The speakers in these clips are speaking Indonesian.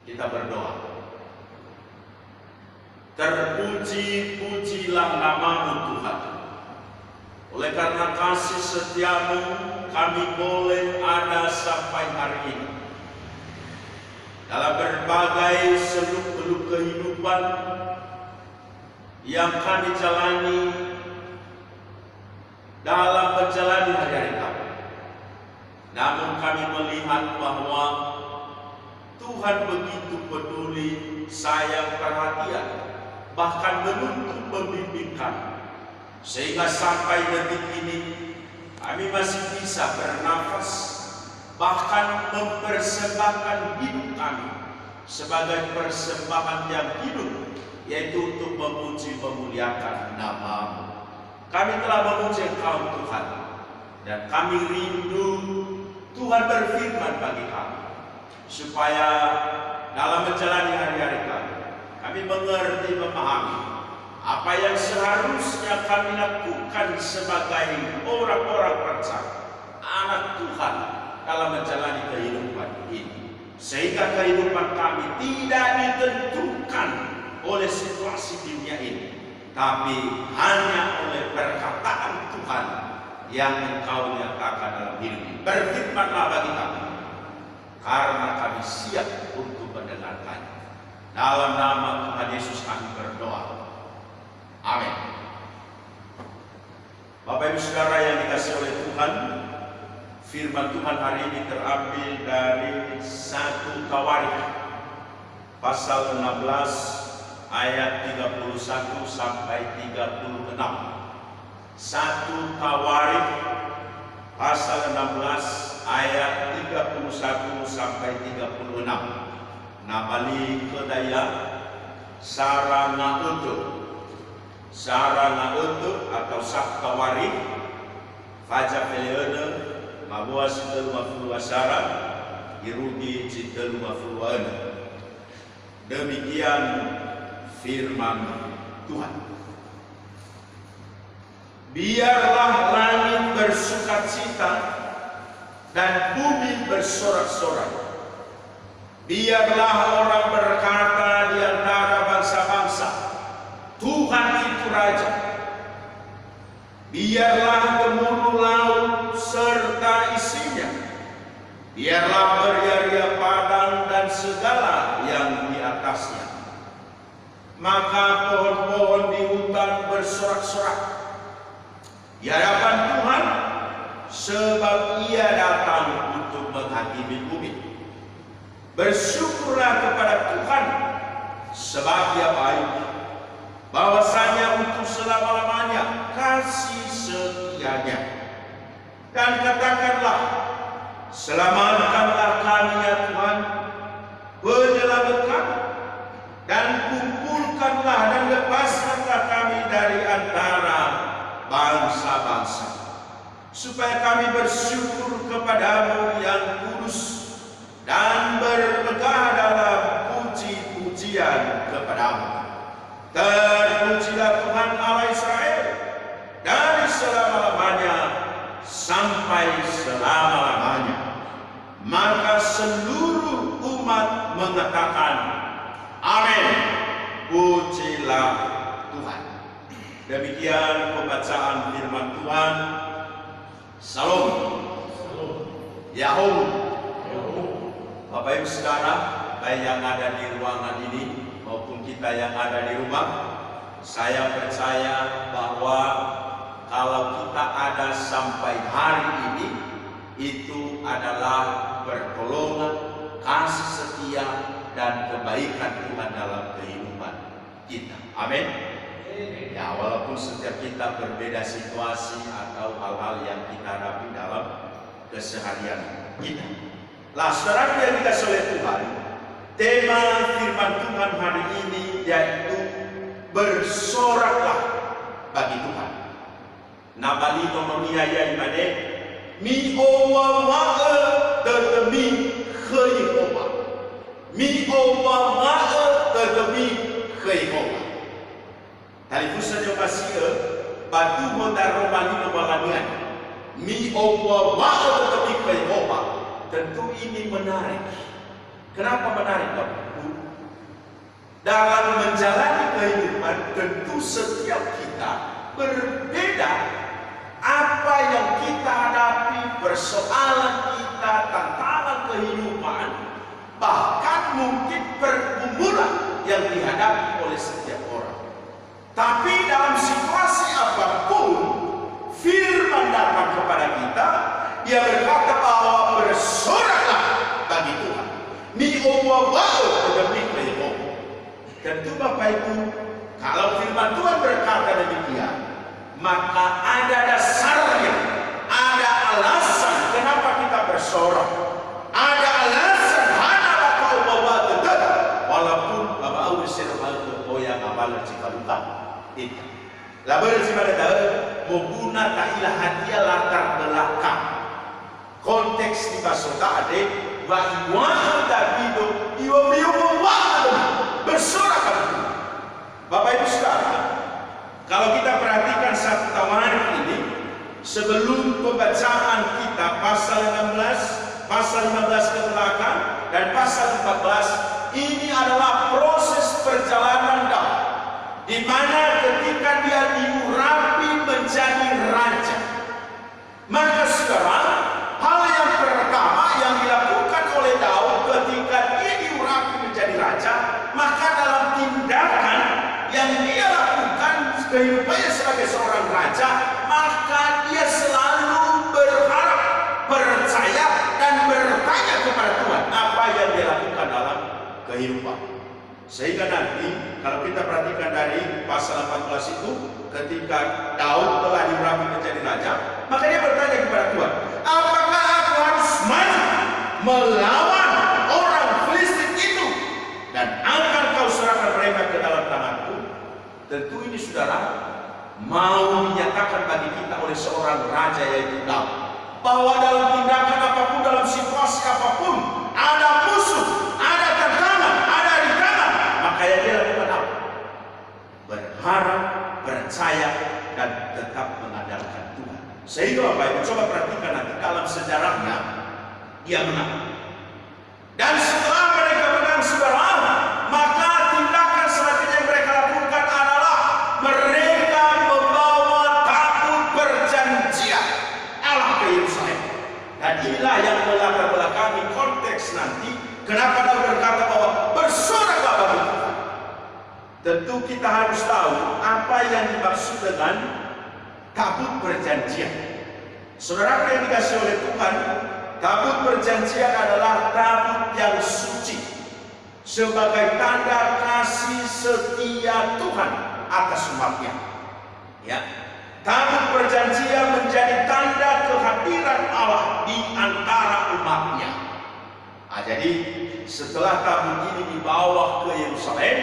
Kita berdoa. Terpuji-pujilah nama-Mu Tuhan. Oleh karena kasih setia-Mu, kami boleh ada sampai hari ini. Dalam berbagai seluk-beluk kehidupan yang kami jalani dalam menjalani hari-hari kami. Namun kami melihat bahwa Tuhan begitu peduli, sayang, perhatian, bahkan menuntut membimbing kami. Sehingga sampai detik ini kami masih bisa bernafas, bahkan mempersembahkan hidup kami sebagai persembahan yang hidup, yaitu untuk memuji memuliakan nama-Mu. Kami telah memuji Engkau Tuhan, dan kami rindu Tuhan berfirman bagi kami, supaya dalam menjalani hari-hari kami mengerti, memahami apa yang seharusnya kami lakukan sebagai orang-orang percaya, anak Tuhan dalam menjalani kehidupan ini. Sehingga kehidupan kami tidak ditentukan oleh situasi dunia ini, tapi hanya oleh perkataan Tuhan yang Engkau nyatakan dalam hidup ini. Berfirmanlah bagi kami, karena kami siap untuk mendengarkannya. Dalam nama Tuhan Yesus kami berdoa. Amin. Bapak Ibu Saudara yang dikasihi oleh Tuhan, firman Tuhan hari ini terambil dari 1 Tawarikh pasal 16 ayat 31 sampai 36. 1 Tawarikh pasal 16 ayat 31 sampai 36. Nabali kedaya sarana untuk atau Tawarikh faja peleone mabua sitel mafulu asara irugi sitel mafulu ana. Demikian firman Tuhan. Biarlah langit bersukacita dan bumi bersorak-sorai. Biarlah orang berkata di antara bangsa-bangsa, Tuhan itu Raja. Biarlah gemuruh laut serta isinya. Biarlah beria-ria padang dan segala yang di atasnya. Maka pohon-pohon di hutan bersorak-sorak di hadapan Tuhan, sebab Ia datang untuk menghakimi bumi. Bersyukurlah kepada Tuhan, sebab Ia baik, bahwasanya untuk selama-lamanya kasih setianya. Dan katakanlah, selamatkanlah kami ya Tuhan, penyelamat kami, dan kumpulkanlah dan lepaskanlah kami dari antara bangsa-bangsa, supaya kami bersyukur kepadamu yang kudus dan bermegah dalam puji-pujian kepadamu. Terpujilah Tuhan Allah Israel dari selama-lamanya sampai selama-lamanya. Maka seluruh umat mengatakan amin. Pujilah Tuhan. Demikian pembacaan firman Tuhan. Salam. Yahum. Bapak Ibu Saudara, baik yang ada di ruangan ini maupun kita yang ada di rumah, saya percaya bahwa kalau kita ada sampai hari ini, itu adalah pertolongan, kasih setia, dan kebaikan Tuhan dalam kehidupan kita. Amin. Ya, walaupun setiap kita berbeda situasi atau hal-hal yang kita hadapi dalam keseharian kita. Lah, saudara yang dikasihi oleh Tuhan, tema firman Tuhan hari ini yaitu bersoraklah bagi Tuhan. Nabali nomonia ya imane mi owa ma'a tetemi khayhoba. Mi owa ma'a tetemi khayhoba. Talifusa jo kasia batu modaro bali nomalanian. Mi owa ma'a tetemi khayhoba. Tentu ini menarik. Kenapa menarik, Bapak? dalam menjalani kehidupan tentu setiap kita berbeda. Apa yang kita hadapi, persoalan kita, tantangan kehidupan, bahkan mungkin pergumulan yang dihadapi oleh setiap orang. Tapi dalam situasi apapun, firman datang kepada kita, dia berkata bahwa bersoraklah bagi Tuhan. Ni obawau demi Yehova. Tentu Bapak Ibu, kalau firman Tuhan berkata demikian, maka ada dasarnya, ada alasan kenapa kita bersorak. Ada alasan hana baka obawau tetap, walaupun Bapak Ibu serba yang amal cikaluka. Itu. Lalu daripada tahu menggunakan tailah hadiah latar belakang. Konteks di basota ade bahwa Davido bersorak. Bapak Ibu Saudara, kalau kita perhatikan satu tawaran ini sebelum pembacaan kita pasal 16, pasal 15 ke belakang dan pasal 14, ini adalah proses perjalanan Daud, di mana ketika dia diurapi menjadi raja, maka saudara, hal yang pertama yang dilakukan oleh Daud ketika dia diurapi menjadi raja, maka dalam tindakan yang dia lakukan kehidupannya sebagai seorang raja, maka dia selalu berharap, percaya dan bertanya kepada Tuhan apa yang dia lakukan dalam kehidupan. Sehingga nanti kalau kita perhatikan dari pasal 14 itu, ketika Daud telah diurapi menjadi raja, maka dia bertanya kepada Tuhan, apakah aku harus maju melawan orang Filistin itu dan akan kau serahkan mereka ke dalam tanganku? Tentu ini saudara mau dinyatakan bagi kita oleh seorang raja yaitu Daud, bahwa dalam tindakan apapun, dalam situasi apapun, ada musuh, ada tantangan, ada rintangan, maka yang dia lakukan apa? Berharap, percaya dan tetap mengandalkan Tuhan. Sehingga Bapak Ibu coba perhatikan nanti dalam sejarahnya dia menang. Dan setelah mereka menang saudara, maka tindakan selanjutnya yang mereka lakukan adalah mereka membawa tabut perjanjian Allah ke Yerusalem. Dan inilah yang melatar belakangi konteks nanti kenapa Daud berkata bahwa bersoraklah bagi Tuhan. Tentu kita harus tahu apa yang dimaksud dengan tabut perjanjian. Saudara yang dikasih oleh Tuhan, tabut perjanjian adalah tabut yang suci sebagai tanda kasih setia Tuhan atas umatnya. Ya, tabut perjanjian menjadi tanda kehadiran Allah di antara umatnya. Nah, jadi setelah tabut ini dibawa ke Yerusalem,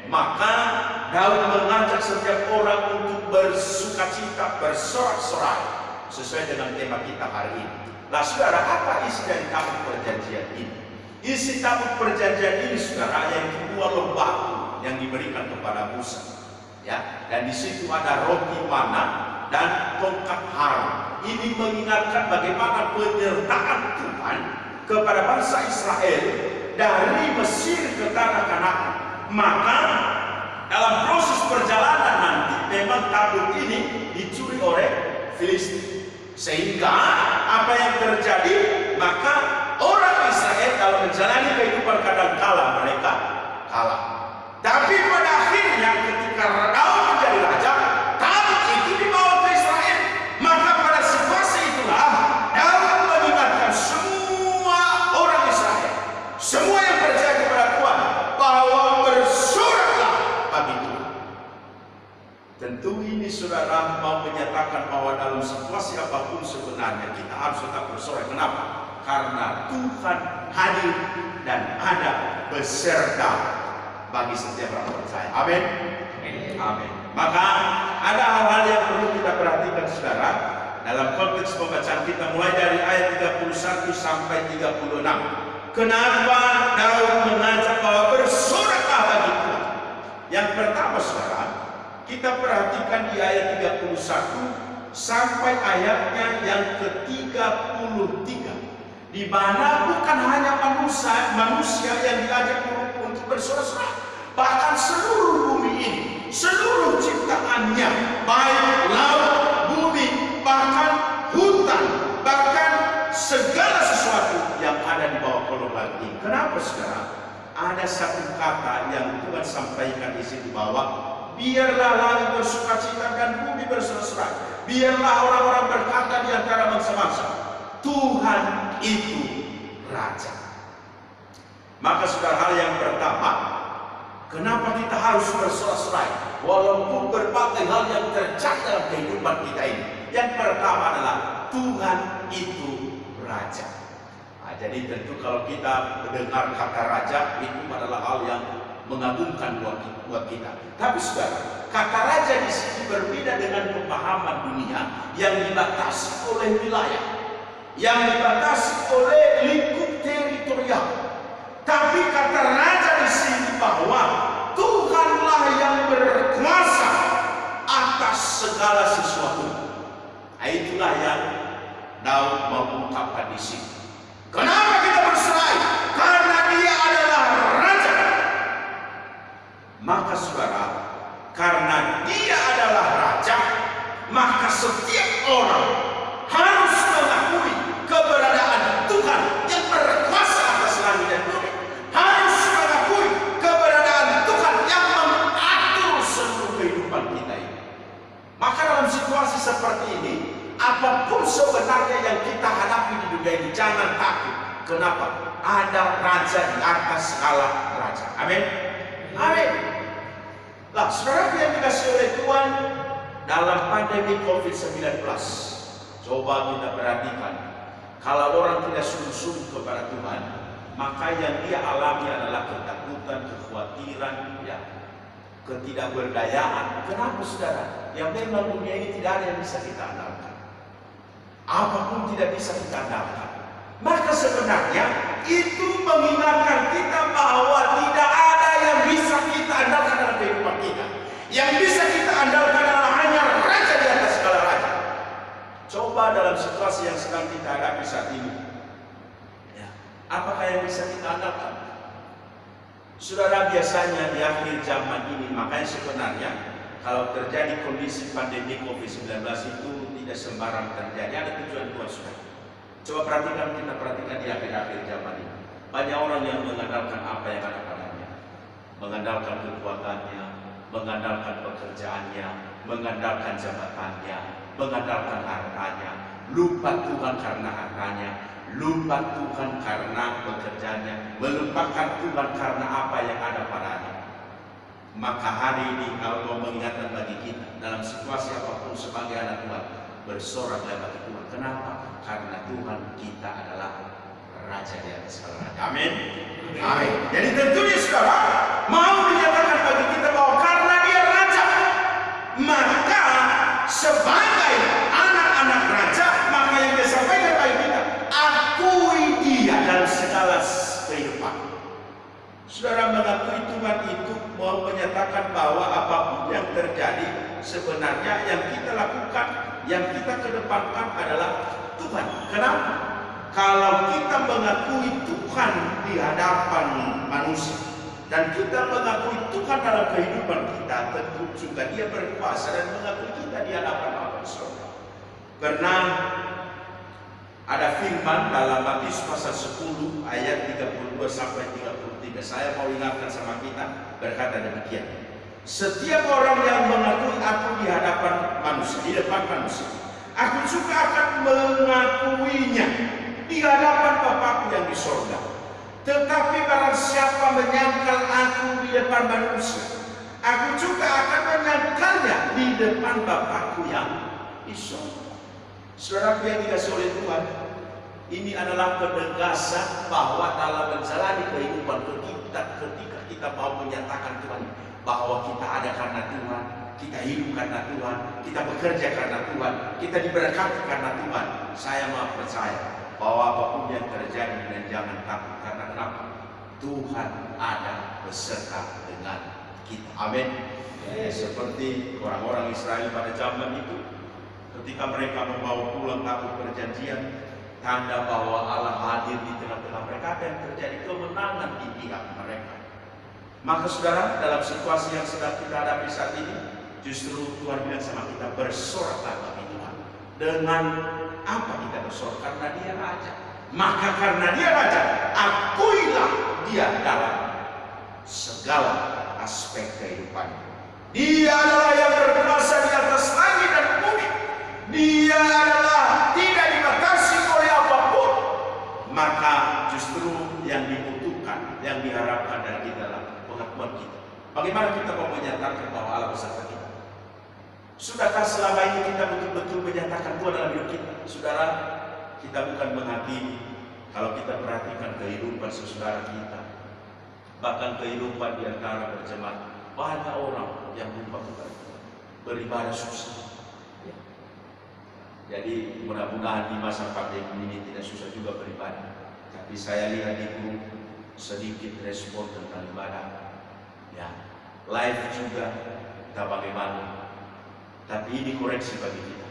maka Daud mengajak setiap orang untuk bersukacita, bersorak-sorai sesuai dengan tema kita hari ini. Nah saudara, apa isi dari tabut perjanjian ini? Isi tabut perjanjian ini saudara yang kedua lembah yang diberikan kepada Musa, ya, dan di situ ada roti mana dan tongkat Harun. Ini mengingatkan bagaimana penyertaan Tuhan kepada bangsa Israel dari Mesir ke tanah Kanaan. Maka dalam proses perjalanan nanti memang tabut ini dicuri oleh Filistin, sehingga apa yang terjadi, maka orang Israel dalam menjalani kehidupan kadangkala mereka kalah. Tapi pada akhirnya ketika Daud menjadi raja, tabut itu dibawa ke Israel. Maka pada situasi itulah Daud mengingatkan semua orang Israel, semua yang percaya kepada Tuhan, bahwa bersoraklah bagi Tuhan. Tentu ini saudara mau menyatakan bahwa dalam situasi apapun sebenarnya kita harus tetap bersorak. Kenapa? Karena Tuhan hadir dan ada beserta bagi setiap orang percaya. Amin. Amin. Maka ada hal-hal yang perlu kita perhatikan saudara dalam konteks pembacaan kita mulai dari ayat 31 sampai 36. Kenapa Daud mengajak bahwa bersoraklah bagi Tuhan? Yang pertama saudara, kita perhatikan di ayat 31 sampai ayatnya yang ke-33, di mana bukan hanya manusia yang diajak untuk bersorak-sorak, bahkan seluruh bumi ini, seluruh ciptaannya, baik laut, bumi, bahkan hutan, bahkan segala sesuatu yang ada di bawah kolong langit ini. Kenapa saudara? Ada satu kata yang Tuhan sampaikan di situ bahwa biarlah langit bersukacita dan bumi berserak-serak. Biarlah orang-orang berkata di antara bangsa-bangsa, Tuhan itu Raja. Maka saudara, hal yang pertama, kenapa kita harus berserak-serak walaupun berbagai hal yang terjadi dalam kehidupan kita ini? Yang pertama adalah Tuhan itu Raja. Jadi tentu kalau kita mendengar kata raja, itu adalah hal yang mengagumkan buat kita. Tapi saudara, kata raja di sini berbeda dengan pemahaman dunia yang dibatasi oleh wilayah, yang dibatasi oleh lingkup teritorial. Tapi kata raja di sini bahwa Tuhanlah yang berkuasa atas segala sesuatu. Itulah yang Daud mengungkapkan di sini. Kenapa kita berserai? Karena Dia adalah Raja. Maka saudara, karena Dia adalah Raja, maka setiap orang harus mengakui keberadaan Tuhan yang berkuasa atas langit dan bumi. Harus mengakui keberadaan Tuhan yang mengatur seluruh kehidupan kita ini. Maka dalam situasi seperti ini, apapun sebenarnya yang kita hadapi di dunia ini, jangan takut. Kenapa? Ada Raja di atas segala raja. Amin. Amin. Lah, saudara yang dikasih oleh Tuhan, dalam pandemi COVID-19, coba kita perhatikan. Kalau orang tidak sungguh-sungguh kepada Tuhan, maka yang dia alami adalah ketakutan, kekhawatiran, ya, ketidakberdayaan. Kenapa saudara? Yang memang dunia ini tidak ada yang bisa kita andalkan. Apapun tidak bisa kita andalkan. Maka sebenarnya itu mengingatkan kita bahwa tidak ada yang bisa kita andalkan dalam kehidupan kita. Yang bisa kita andalkan adalah hanya Raja di atas segala raja. Coba dalam situasi yang sedang kita hadapi saat ini, ya, apakah yang bisa kita andalkan? Saudara, biasanya di akhir zaman ini, makanya sebenarnya kalau terjadi kondisi pandemi COVID-19 itu tidak sembarang terjadi, ada tujuan Tuhan saudara. Coba perhatikan, kita perhatikan di akhir-akhir zaman ini. Banyak orang yang mengandalkan apa yang ada padanya. Mengandalkan kekuatannya, mengandalkan pekerjaannya, mengandalkan jabatannya, mengandalkan hartanya. Lupa Tuhan karena hartanya, lupa Tuhan karena pekerjaannya, melupakan Tuhan karena apa yang ada padanya. Maka hari ini kalau mengingatkan bagi kita dalam situasi apapun sebagai anak Tuhan, bersoraklah bagi Tuhan. Kenapa? Karena Tuhan kita adalah Raja di atas segala raja. Amin. Amin. Jadi tentunya saudara mau dinyatakan bagi kita bahwa karena Dia Raja, maka sebagai anak-anak Raja, maka yang Dia sampaikan bagi kita, akui Dia dalam segala kehidupan. Saudara, mengakui Tuhan itu mau menyatakan bahwa apapun yang terjadi, sebenarnya yang kita lakukan, yang kita kedepankan adalah Tuhan. Kenapa? Kalau kita mengakui Tuhan di hadapan manusia dan kita mengakui Tuhan dalam kehidupan kita, tentu juga Dia berkuasa dan mengakui kita di hadapan Allah Surga. Karena ada firman dalam Matius pasal 10 ayat 32 sampai 33. Saya mau ingatkan sama kita, berkata demikian. Setiap orang yang mengakui aku di hadapan manusia, di depan manusia, aku juga akan mengakuinya di hadapan Bapakku yang di sorga. Tetapi barang siapa menyangkal aku di depan manusia, aku juga akan menyangkalnya di depan Bapakku yang di sorga. Saudara yang dikasih oleh Tuhan, ini adalah penegasan bahwa dalam menjalani kehidupan kita, ketika kita mau menyatakan Tuhan, bahwa kita ada karena Tuhan, kita hidup karena Tuhan, kita bekerja karena Tuhan, kita diberkati karena Tuhan. Saya mau percaya bahwa apapun yang terjadi, dan jangan takut. Karena kenapa? Tuhan ada beserta dengan kita. Amin. Seperti orang-orang Israel pada zaman itu, ketika mereka membawa pulang tabut perjanjian, tanda bahwa Allah hadir di tengah-tengah mereka, dan terjadi kemenangan di pihak mereka. Maka saudara, dalam situasi yang sedang kita hadapi saat ini, justru Tuhan bilang sama kita, bersoraklah bagi Tuhan. Dengan apa kita bersorak? Karena Dia Raja. Maka karena Dia Raja, akuilah Dia dalam segala aspek kehidupan. Dia adalah yang berkuasa di atas langit dan bumi. Dia adalah tidak dibatasi oleh apapun. Maka justru yang dibutuhkan, yang diharapkan dari kita adalah pengakuan kita. Bagaimana kita mau menyatakan bahwa Allah beserta kita? Sudahkah selama ini kita betul-betul menyatakan Tuhan dalam hidup kita? Saudara, kita bukan menghakimi. Kalau kita perhatikan kehidupan saudara kita, bahkan kehidupan di antara berjemaat, banyak orang yang lupa kepada Tuhan, beribadah susah. Jadi mudah-mudahan di masa pandemi ini tidak susah juga beribadah. Tapi saya lihat itu sedikit respon tentang ibadah. Ya, live juga tak bagaimana. Tapi ini koreksi bagi kita.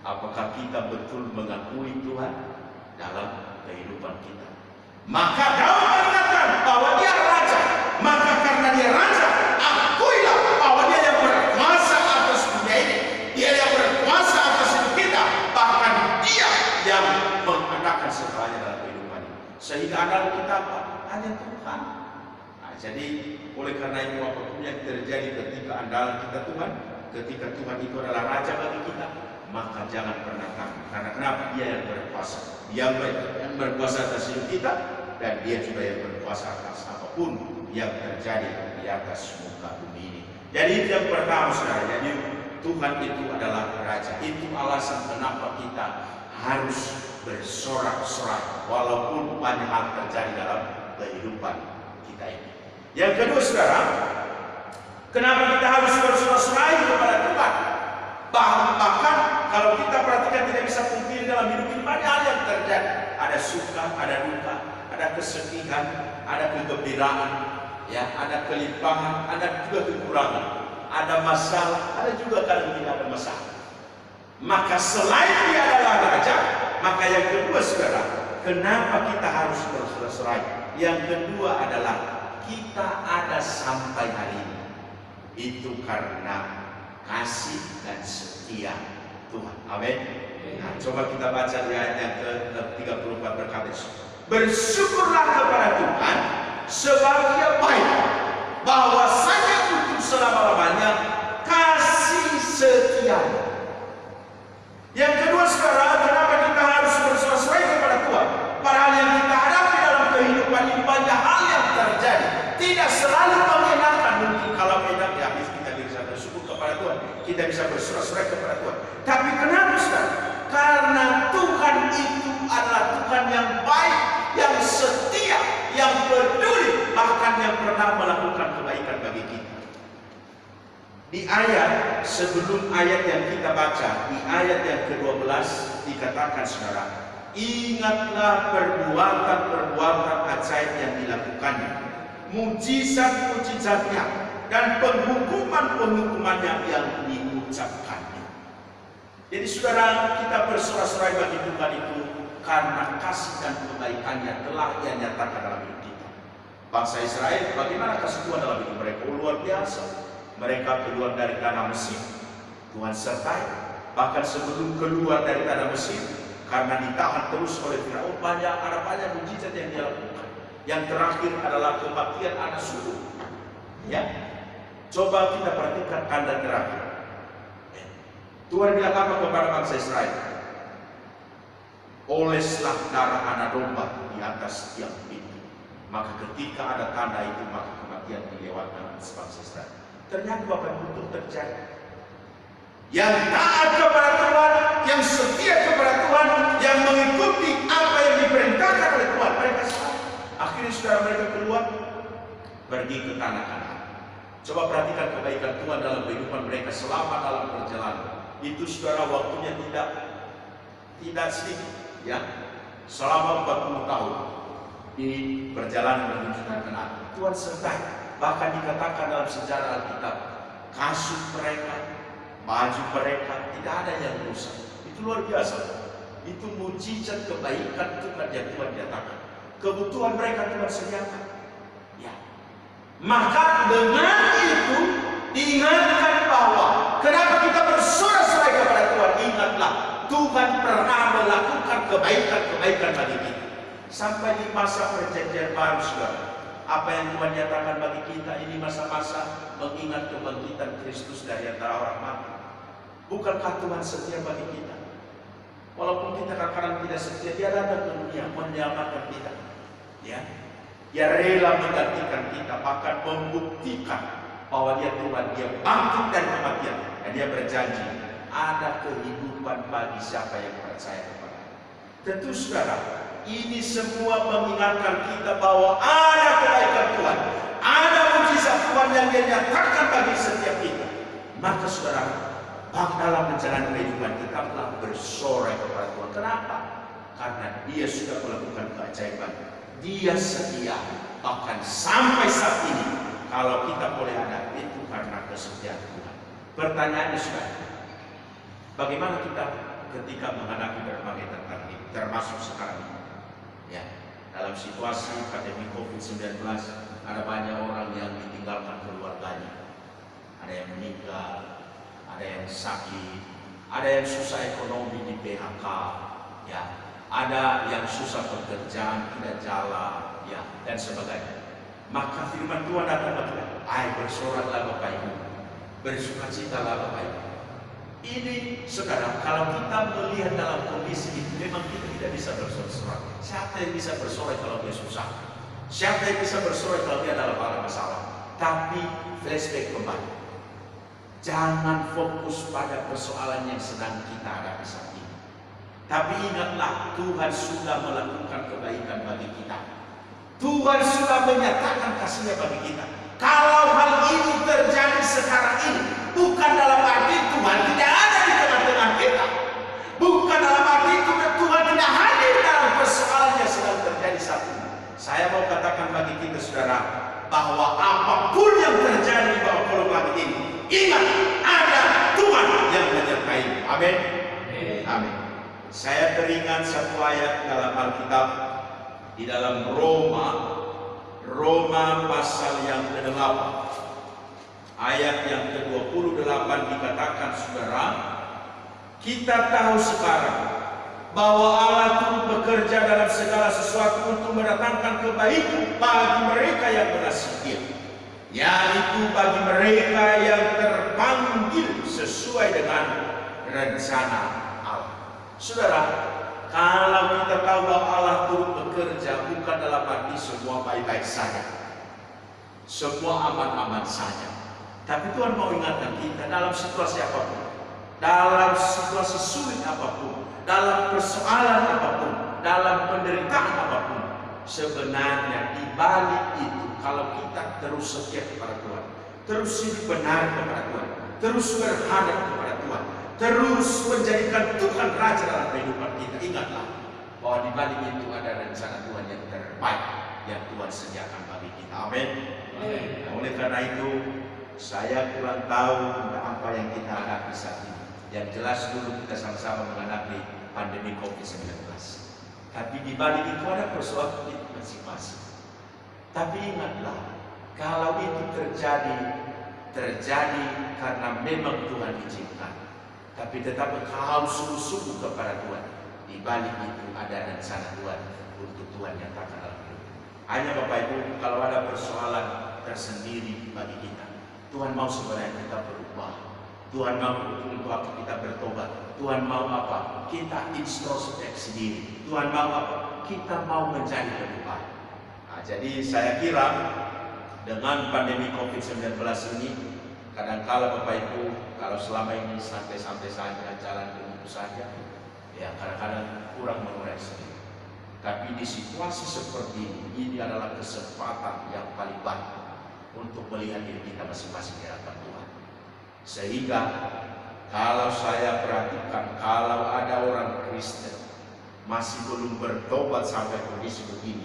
Apakah kita betul mengakui Tuhan dalam kehidupan kita? Maka Daud mengatakan bahwa Dia Raja. Maka karena Dia Raja, akuilah bahwa Dia yang berkuasa atas dunia ini. Dia yang berkuasa atas hidup kita. Bahkan Dia yang mengadakan segalanya dalam kehidupan ini. Sehingga andal kita apa? Hanya Tuhan. Nah, jadi oleh karena itu apapun yang terjadi ketika andalan kita Tuhan, ketika Tuhan itu adalah Raja bagi kita, maka jangan pernah takut. Karena kenapa? Dia yang berkuasa. Dia yang berkuasa atas hidup kita, dan Dia juga yang berkuasa atas apapun yang terjadi di atas muka bumi ini. Jadi itu yang pertama saudara. Jadi Tuhan itu adalah Raja. Itu alasan kenapa kita harus bersorak-sorak walaupun banyak hal terjadi dalam kehidupan kita ini. Yang kedua saudara, kenapa kita harus bersorak-sorai kepada Tuhan? Bahkan kalau kita perhatikan tidak bisa pungkiri dalam hidup ini banyak hal yang terjadi. Ada suka, ada duka, ada kesedihan, ada kegembiraan, ya, ada kelimpangan, ada juga kekurangan, ada masalah, ada juga kadang tidak ada masalah. Maka selain Dia adalah Raja, maka yang kedua saudara, kenapa kita harus bersorak-sorai? Yang kedua adalah kita ada sampai hari ini itu karena kasih dan setia Tuhan. Amin. Nah, coba kita baca di ayat yang ke-34 berkata, bersyukurlah kepada Tuhan sebab Dia baik, bahwasanya untuk selama-lamanya kasih setia. Yang kedua saudara, kenapa kita harus bersorak-sorai kepada Tuhan? Padahal yang kita hadapi dalam kehidupan ini banyak hal yang terjadi, tidak selalu mengenakan. Mungkin kalau enak ya kita bisa bersyukur kepada Tuhan, kita bisa bersorak-sorai kepada Tuhan. Tapi kenapa saudara? Karena Tuhan itu adalah Tuhan yang baik, yang setia, yang peduli, bahkan yang pernah melakukan kebaikan bagi kita. Di ayat sebelum ayat yang kita baca, di ayat yang ke-12 dikatakan saudara, ingatlah perbuatan-perbuatan ajaib yang dilakukannya, mujizat-mujizatnya, dan penghukuman-penghukumannya yang diucapkannya. Jadi saudara, kita bersorak-sorai bagi Tuhan itu karena kasih dan kebaikannya telah Ia nyatakan dalam hidup kita. Bangsa Israel, bagaimana kasih Tuhan dalam hidup mereka? Luar biasa. Mereka keluar dari tanah Mesir, Tuhan sertai. Bahkan sebelum keluar dari tanah Mesir, karena ditahan terus oleh Firaun, ada banyak mujizat yang Dia lakukan. Yang terakhir adalah kematian anak sulung. Ya, coba kita perhatikan tanda terakhir. Tuhan bilang apa kepada bangsa Israel? Oleslah darah anak domba di atas tiang pintu. Maka ketika ada tanda itu, maka kematian dilewatkan oleh bangsa Israel. Ternyata Bapak Ibu itu terjadi. Yang taat kepada Tuhan, yang setia kepada Tuhan, yang mengikuti apa yang diperintahkan oleh Tuhan, mereka selamat. Akhirnya saudara mereka keluar, pergi ke tanah Kanaan. Coba perhatikan kebaikan Tuhan dalam kehidupan mereka selama dalam perjalanan. Itu saudara waktunya tidak sedikit, ya. Selama 40 tahun di perjalanan menuju tanah Kanaan, Tuhan sertai. Bahkan dikatakan dalam sejarah Alkitab, kasut mereka, baju mereka tidak ada yang rusak. Itu luar biasa. Itu mujizat kebaikan Tuhan yang Tuhan nyatakan. Kebutuhan mereka Tuhan sediakan. Ya. Maka dengan itu ingatkan bahwa kenapa kita bersorak-sorai kepada Tuhan. Ingatlah, Tuhan pernah melakukan kebaikan-kebaikan bagi kita. Sampai di masa perjanjian baru, saudara, apa yang Tuhan nyatakan bagi kita ini masa-masa mengingat kebangkitan Kristus dari antara orang mati. Bukankah Tuhan setia bagi kita? Walaupun kita kadang-kadang tidak setia, Dia datang ke dunia menyelamatkan kita. Ya, Dia rela menggantikan kita, bahkan membuktikan bahwa Dia Tuhan, Dia bangkit dari kematian, dan Dia berjanji ada kehidupan bagi siapa yang percaya kepada. Tentu saudara, ini semua mengingatkan kita bahwa ada kebaikan Tuhan, ada mujizat Tuhan yang Dia nyatakan bagi setiap kita. Maka saudara, dalam menjalani kehidupan kita telah bersorai kepada Tuhan. Kenapa? Karena Dia sudah melakukan keajaiban. Dia setia, bahkan sampai saat ini. Kalau kita boleh ada, itu karena kesetiaan Tuhan. Pertanyaannya sudah, bagaimana kita ketika menghadapi berbagai tantangan ini, termasuk sekarang ini? Ya, dalam situasi pandemi COVID-19, ada banyak orang yang ditinggalkan keluarganya, ada yang meninggal, ada yang sakit, ada yang susah ekonomi di PHK, ya, ada yang susah pekerjaan, tidak jalan, ya, dan sebagainya. Maka firman Tuhan datang kepada kita, "Hai, bersoraklah Bapak Ibu, bersukacitalah Bapak Ibu." Ini saudara, kalau kita melihat dalam kondisi itu, memang kita tidak bisa bersorak-sorai. Siapa yang bisa bersorak kalau dia susah? Siapa yang bisa bersorak kalau dia dalam masalah? Tapi flashback kembali. Jangan fokus pada persoalan yang sedang kita hadapi saat ini. Tapi ingatlah, Tuhan sudah melakukan kebaikan bagi kita. Tuhan sudah menyatakan kasih-Nya bagi kita. Kalau hal ini terjadi sekarang ini, bukan dalam arti Tuhan tidak ada di tengah-tengah kita. Bukan dalam arti Tuhan tidak hadir dalam persoalan yang sedang terjadi saat ini. Saya mau katakan bagi kita saudara, bahwa apapun yang terjadi di bawah kolom langit ini, ingat, ada Tuhan yang menyertai. Amin. Amin. Saya teringat satu ayat dalam Alkitab, di dalam Roma pasal yang ke-8, ayat yang ke-28 dikatakan, saudara, kita tahu sekarang bahwa Allah turut bekerja dalam segala sesuatu untuk mendatangkan kebaikan bagi mereka yang mengasihi Dia, yaitu bagi mereka yang terpanggil sesuai dengan rencana Allah. Saudara, kalau kita tahu bahwa Allah turut bekerja, bukan dalam arti semua baik-baik saja, semua aman-aman saja. Tapi Tuhan mau ingatkan kita dalam situasi apapun, dalam situasi sulit apapun, dalam persoalan apapun, dalam penderitaan apapun, sebenarnya di balik itu, kalau kita terus setia kepada Tuhan, terus hidup benar kepada Tuhan, terus berharap kepada Tuhan, terus menjadikan Tuhan Raja dalam kehidupan kita, ingatlah bahwa di balik itu ada rencana Tuhan yang terbaik yang Tuhan sediakan bagi kita. Amin. Oleh karena itu, saya kurang tahu apa yang kita hadapi saat ini. Yang jelas dulu kita sama-sama menghadapi pandemi COVID-19. Tapi di balik itu ada persoalan kita masing-masing. Tapi ingatlah, kalau itu terjadi karena memang Tuhan izinkan. Tapi tetap kau sungguh-sungguh kepada Tuhan. Di balik itu ada rencana Tuhan untuk Tuhan nyatakan dalam hidup. Hanya Bapak Ibu, kalau ada persoalan tersendiri bagi kita, Tuhan mau sebenarnya kita berubah. Tuhan mau untuk apa kita bertobat. Tuhan mau apa? Kita introspeksi diri. Tuhan mau apa? Kita mau menjadi lebih baik. Nah, jadi saya kira dengan pandemi COVID-19 ini, kadang-kala Bapak Ibu, kalau selama ini santai-santai saja, jalan begitu saja, ya kadang-kadang kurang mengoreksi. Tapi di situasi seperti ini adalah kesempatan yang paling baik untuk melihat diri kita masing-masing di hadapan Tuhan. Sehingga kalau saya perhatikan, kalau ada orang Kristen masih belum bertobat sampai kondisi begini,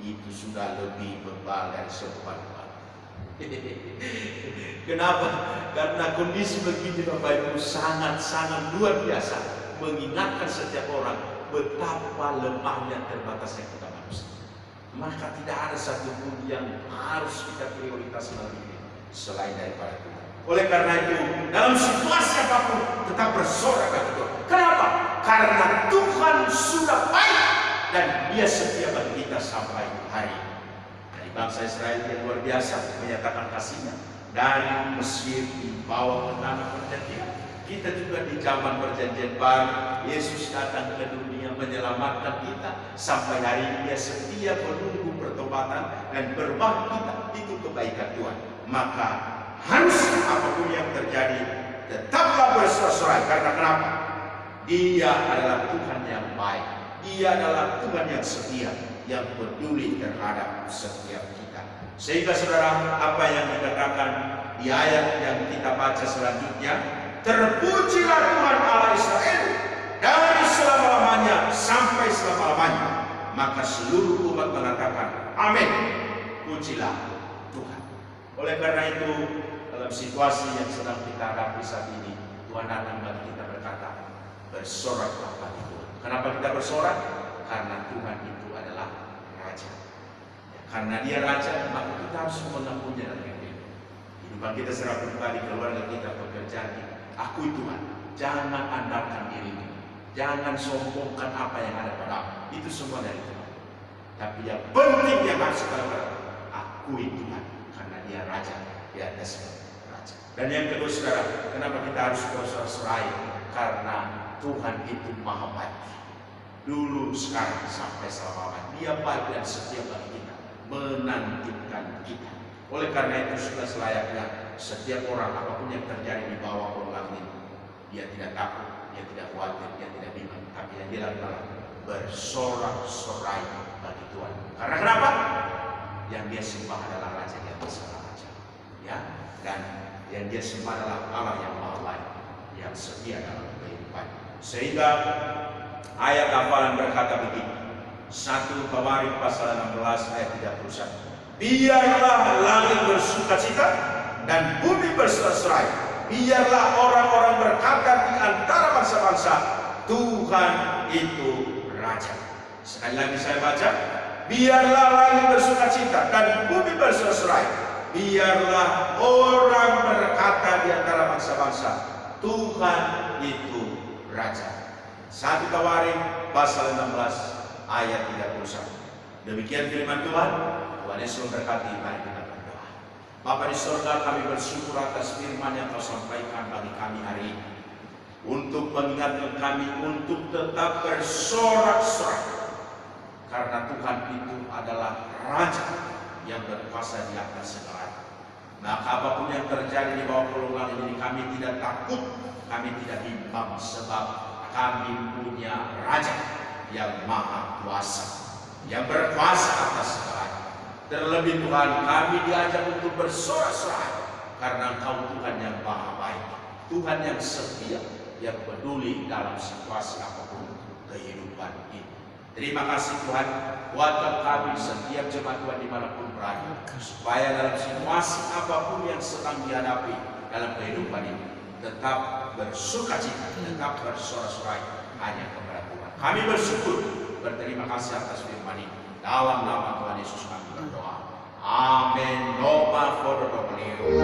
itu sudah lebih bebal dari sebuah Tuhan. Kenapa? Karena kondisi begini Bapak Ibu sangat-sangat luar biasa, mengingatkan setiap orang betapa lemahnya terbatasnya kita manusia. maka tidak ada satupun yang harus kita prioritas dalam hidup selain daripada Tuhan. Oleh karena itu, dalam situasi apapun tetap bersorak bagi Tuhan. Kenapa? Karena Tuhan sudah baik dan Dia setia bagi kita sampai hari ini. Dari bangsa Israel yang luar biasa menyatakan kasihnya dari Mesir dibawa ke tanah perjanjian. Kita juga di zaman perjanjian baru, Yesus datang ke dunia menyelamatkan kita. Sampai hari ini Dia setia menunggu pertobatan dan berbagi kita. Itu kebaikan Tuhan. Maka harus apapun yang terjadi, tetaplah bersorak-sorai. Karena kenapa? Dia adalah Tuhan yang baik. Dia adalah Tuhan yang setia, yang peduli terhadap setiap kita. Sehingga saudara, apa yang dikatakan di ayat yang kita baca selanjutnya, terpujilah Tuhan Allah Israel dari selama-lamanya sampai selama-lamanya. Maka seluruh umat mengatakan, amin. Pujilah Tuhan. Oleh karena itu, dalam situasi yang sedang kita hadapi saat ini, Tuhan datang bagi kita berkata, bersoraklah bagi Tuhan. Kenapa kita bersorak? Karena Tuhan itu adalah Raja. Ya, karena Dia Raja, maka kita harus mengakuinya dalam hidup. Kehidupan kita secara pribadi, keluarga kita, pekerjaan kita. Akui Tuhan. Jangan andalkan dirimu. Jangan sombongkan apa yang ada padamu. Itu semua dari Tuhan. Tapi yang penting yang harus kita lakukan, akui Tuhan. Karena Dia Raja di atas Raja. Dan yang kedua saudara, kenapa kita harus bersorak-sorai? Karena Tuhan itu maha baik. Dulu, sekarang, sampai selama-lamanya. Dia baik dan setia bagi kita. Menantikan kita. Oleh karena itu sudah selayaknya setiap orang apapun yang terjadi di bawah kolong ini, dia tidak takut, dia tidak khawatir, dia tidak bingung. Tapi yang dia lakukan bersorak-sorai bagi Tuhan. Karena kenapa? Yang dia sembah adalah Raja yang segala raja. Ya, dan yang dia sembah adalah Allah yang maha baik, yang setia dalam kehidupan. Sehingga ayat hafalan berkata begini, 1 Tawarik pasal 16 ayat 31. Biarlah langit bersukacita dan bumi bersorak-sorai. Biarlah orang-orang berkata di antara bangsa-bangsa, Tuhan itu Raja. Sekali lagi saya baca, biarlah langit bersukacita dan bumi bersorak-sorai. Biarlah orang berkata di antara bangsa-bangsa, Tuhan itu Raja. 1 Tawarik pasal 16 ayat 31. Demikian firman Tuhan. Tuhan Yesus memberkati. Mari kita berdoa. Bapa di surga, kami bersyukur atas firman yang Kau sampaikan bagi kami hari ini, untuk mengingatkan kami untuk tetap bersorak-sorai, karena Tuhan itu adalah Raja yang berkuasa di atas segala. Maka apapun yang terjadi di bawah kolongan ini, kami tidak takut, kami tidak bimbang, sebab kami punya Raja yang maha kuasa, yang berkuasa atas segala. Terlebih Tuhan, kami diajak untuk bersorak-sorai karena Engkau Tuhan yang maha baik, Tuhan yang setia, yang peduli dalam situasi apapun kehidupan ini. Terima kasih Tuhan, kuatkan kami setiap jemaat Tuhan dimanapun berada, supaya dalam situasi apapun yang sedang dihadapi dalam kehidupan ini, tetap bersukacita, tetap bersorak-sorai hanya kepada Tuhan. Kami bersyukur, berterima kasih atas firman ini. Dalam nama Tuhan Yesus kami berdoa. Amin. Doa for the